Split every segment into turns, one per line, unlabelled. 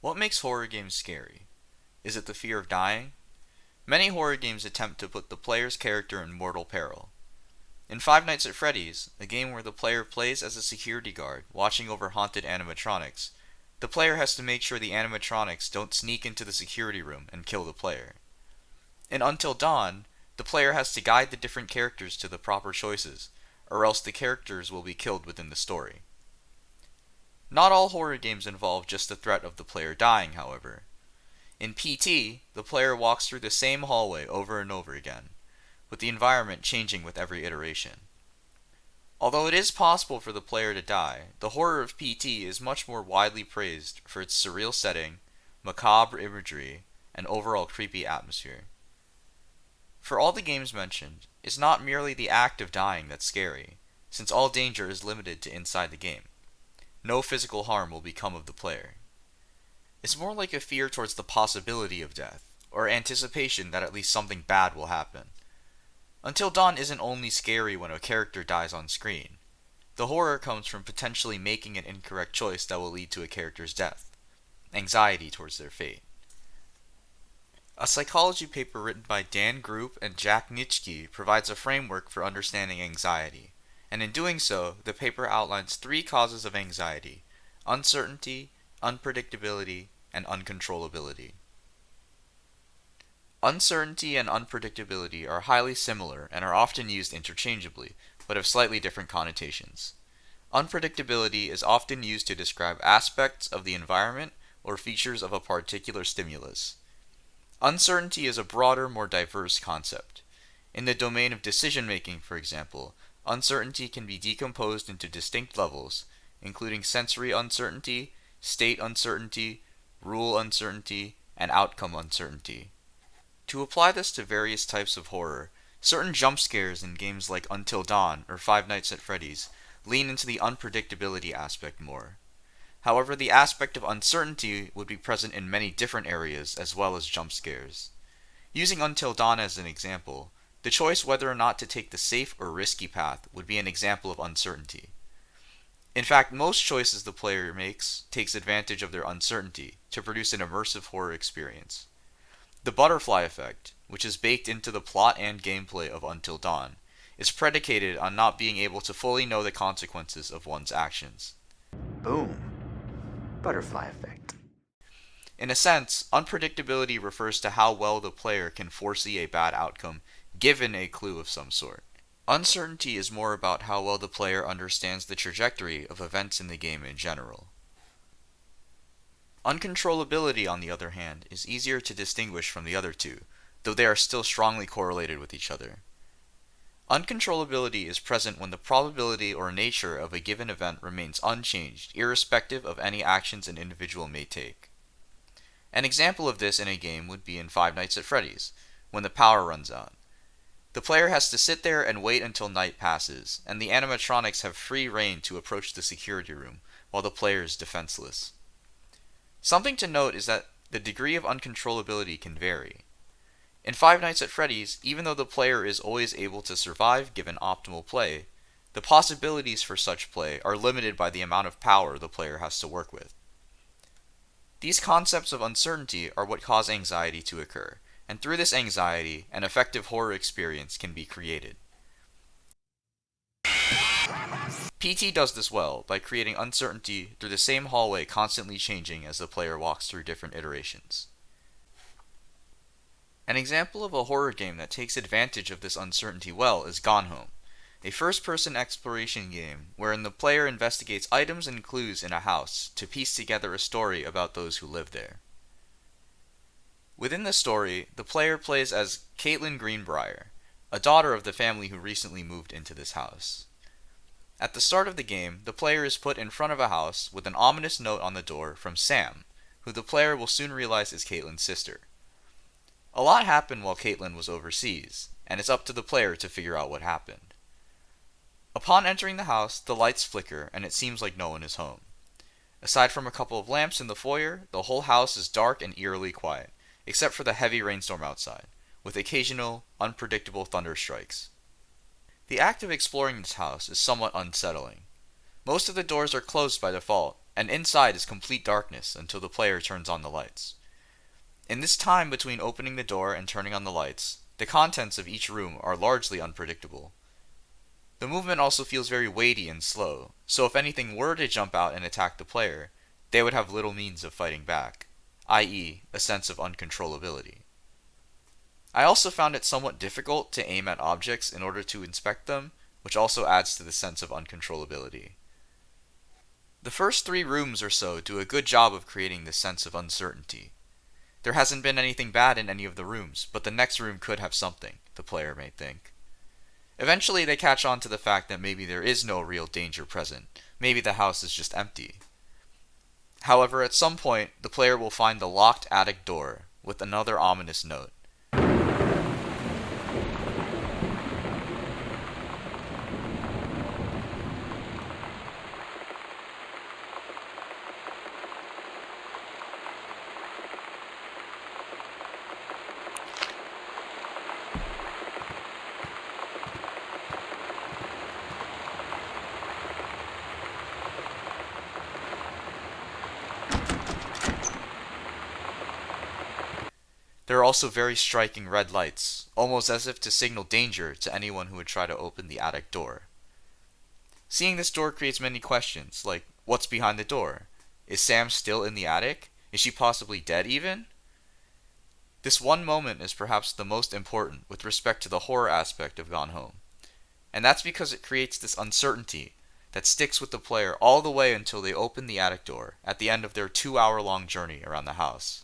What makes horror games scary? Is it the fear of dying? Many horror games attempt to put the player's character in mortal peril. In Five Nights at Freddy's, a game where the player plays as a security guard watching over haunted animatronics, the player has to make sure the animatronics don't sneak into the security room and kill the player. In Until Dawn, the player has to guide the different characters to the proper choices, or else the characters will be killed within the story. Not all horror games involve just the threat of the player dying, however. In PT, the player walks through the same hallway over and over again, with the environment changing with every iteration. Although it is possible for the player to die, the horror of PT is much more widely praised for its surreal setting, macabre imagery, and overall creepy atmosphere. For all the games mentioned, it's not merely the act of dying that's scary, since all danger is limited to inside the game. No physical harm will become of the player. It's more like a fear towards the possibility of death, or anticipation that at least something bad will happen. Until Dawn isn't only scary when a character dies on screen. The horror comes from potentially making an incorrect choice that will lead to a character's death. Anxiety towards their fate. A psychology paper written by Dan Group and Jack Nitschke provides a framework for understanding anxiety, and in doing so, the paper outlines 3 causes of anxiety: uncertainty, unpredictability, and uncontrollability. Uncertainty and unpredictability are highly similar and are often used interchangeably, but have slightly different connotations. Unpredictability is often used to describe aspects of the environment or features of a particular stimulus. Uncertainty is a broader, more diverse concept. In the domain of decision-making, for example, uncertainty can be decomposed into distinct levels, including sensory uncertainty, state uncertainty, rule uncertainty, and outcome uncertainty. To apply this to various types of horror, certain jump scares in games like Until Dawn or Five Nights at Freddy's lean into the unpredictability aspect more. However, the aspect of uncertainty would be present in many different areas as well as jump scares. Using Until Dawn as an example, the choice whether or not to take the safe or risky path would be an example of uncertainty. In fact, most choices the player makes takes advantage of their uncertainty to produce an immersive horror experience. The butterfly effect, which is baked into the plot and gameplay of Until Dawn, is predicated on not being able to fully know the consequences of one's actions.
Boom. Butterfly effect.
In a sense, unpredictability refers to how well the player can foresee a bad outcome given a clue of some sort. Uncertainty is more about how well the player understands the trajectory of events in the game in general. Uncontrollability, on the other hand, is easier to distinguish from the other two, though they are still strongly correlated with each other. Uncontrollability is present when the probability or nature of a given event remains unchanged, irrespective of any actions an individual may take. An example of this in a game would be in Five Nights at Freddy's, when the power runs out. The player has to sit there and wait until night passes, and the animatronics have free rein to approach the security room, while the player is defenseless. Something to note is that the degree of uncontrollability can vary. In Five Nights at Freddy's, even though the player is always able to survive given optimal play, the possibilities for such play are limited by the amount of power the player has to work with. These concepts of uncertainty are what cause anxiety to occur, and through this anxiety, an effective horror experience can be created. PT does this well by creating uncertainty through the same hallway constantly changing as the player walks through different iterations. An example of a horror game that takes advantage of this uncertainty well is Gone Home, a first-person exploration game wherein the player investigates items and clues in a house to piece together a story about those who live there. Within the story, the player plays as Caitlin Greenbrier, a daughter of the family who recently moved into this house. At the start of the game, the player is put in front of a house with an ominous note on the door from Sam, who the player will soon realize is Caitlin's sister. A lot happened while Caitlin was overseas, and it's up to the player to figure out what happened. Upon entering the house, the lights flicker and it seems like no one is home. Aside from a couple of lamps in the foyer, the whole house is dark and eerily quiet, except for the heavy rainstorm outside, with occasional, unpredictable thunder strikes. The act of exploring this house is somewhat unsettling. Most of the doors are closed by default, and inside is complete darkness until the player turns on the lights. In this time between opening the door and turning on the lights, the contents of each room are largely unpredictable. The movement also feels very weighty and slow, so if anything were to jump out and attack the player, they would have little means of fighting back, i.e., a sense of uncontrollability. I also found it somewhat difficult to aim at objects in order to inspect them, which also adds to the sense of uncontrollability. The first 3 rooms or so do a good job of creating this sense of uncertainty. There hasn't been anything bad in any of the rooms, but the next room could have something, the player may think. Eventually they catch on to the fact that maybe there is no real danger present, maybe the house is just empty. However, at some point, the player will find the locked attic door, with another ominous note. There are also very striking red lights, almost as if to signal danger to anyone who would try to open the attic door. Seeing this door creates many questions, like, what's behind the door? Is Sam still in the attic? Is she possibly dead even? This one moment is perhaps the most important with respect to the horror aspect of Gone Home, and that's because it creates this uncertainty that sticks with the player all the way until they open the attic door at the end of their 2-hour-long journey around the house.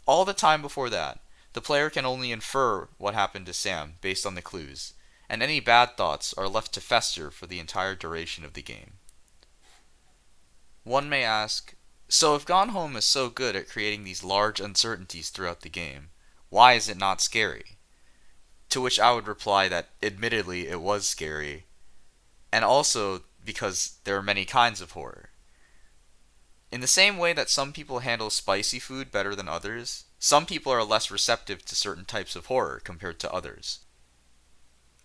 All the time before that, the player can only infer what happened to Sam based on the clues, and any bad thoughts are left to fester for the entire duration of the game. One may ask, so if Gone Home is so good at creating these large uncertainties throughout the game, why is it not scary? To which I would reply that admittedly it was scary, and also because there are many kinds of horror. In the same way that some people handle spicy food better than others, some people are less receptive to certain types of horror compared to others.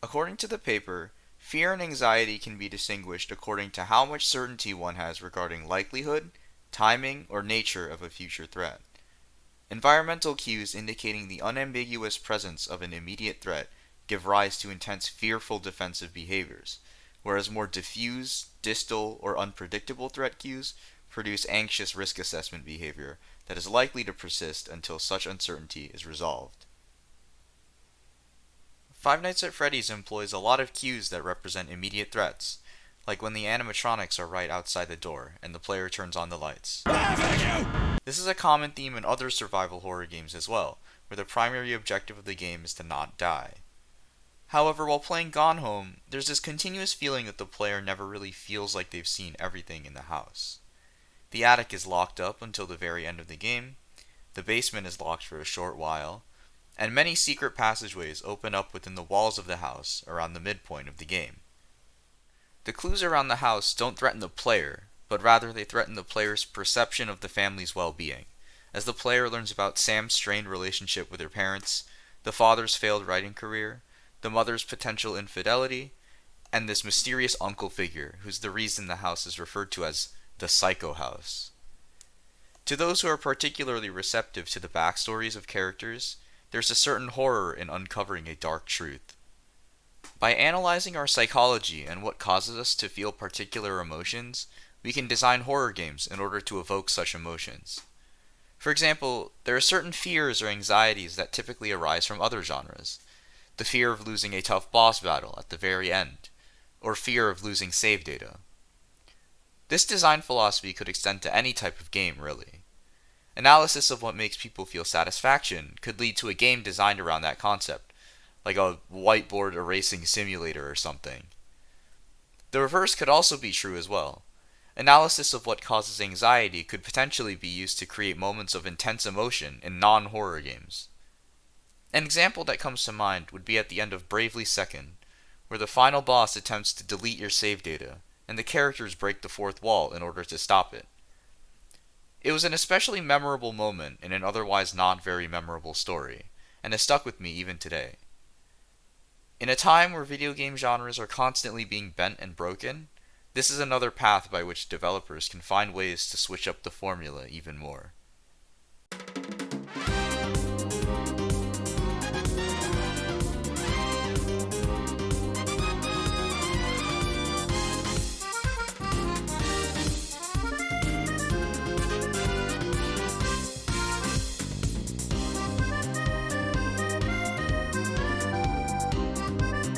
According to the paper, fear and anxiety can be distinguished according to how much certainty one has regarding likelihood, timing, or nature of a future threat. Environmental cues indicating the unambiguous presence of an immediate threat give rise to intense fearful defensive behaviors, whereas more diffuse, distal, or unpredictable threat cues produce anxious risk assessment behavior that is likely to persist until such uncertainty is resolved. Five Nights at Freddy's employs a lot of cues that represent immediate threats, like when the animatronics are right outside the door and the player turns on the lights. This is a common theme in other survival horror games as well, where the primary objective of the game is to not die. However, while playing Gone Home, there's this continuous feeling that the player never really feels like they've seen everything in the house. The attic is locked up until the very end of the game, the basement is locked for a short while, and many secret passageways open up within the walls of the house around the midpoint of the game. The clues around the house don't threaten the player, but rather they threaten the player's perception of the family's well-being, as the player learns about Sam's strained relationship with her parents, the father's failed writing career, the mother's potential infidelity, and this mysterious uncle figure who's the reason the house is referred to as the Psycho House. To those who are particularly receptive to the backstories of characters, there's a certain horror in uncovering a dark truth. By analyzing our psychology and what causes us to feel particular emotions, we can design horror games in order to evoke such emotions. For example, there are certain fears or anxieties that typically arise from other genres. The fear of losing a tough boss battle at the very end, or fear of losing save data. This design philosophy could extend to any type of game, really. Analysis of what makes people feel satisfaction could lead to a game designed around that concept, like a whiteboard erasing simulator or something. The reverse could also be true as well. Analysis of what causes anxiety could potentially be used to create moments of intense emotion in non-horror games. An example that comes to mind would be at the end of Bravely Second, where the final boss attempts to delete your save data, and the characters break the fourth wall in order to stop it. It was an especially memorable moment in an otherwise not very memorable story, and has stuck with me even today. In a time where video game genres are constantly being bent and broken, This is another path by which developers can find ways to switch up the formula even more.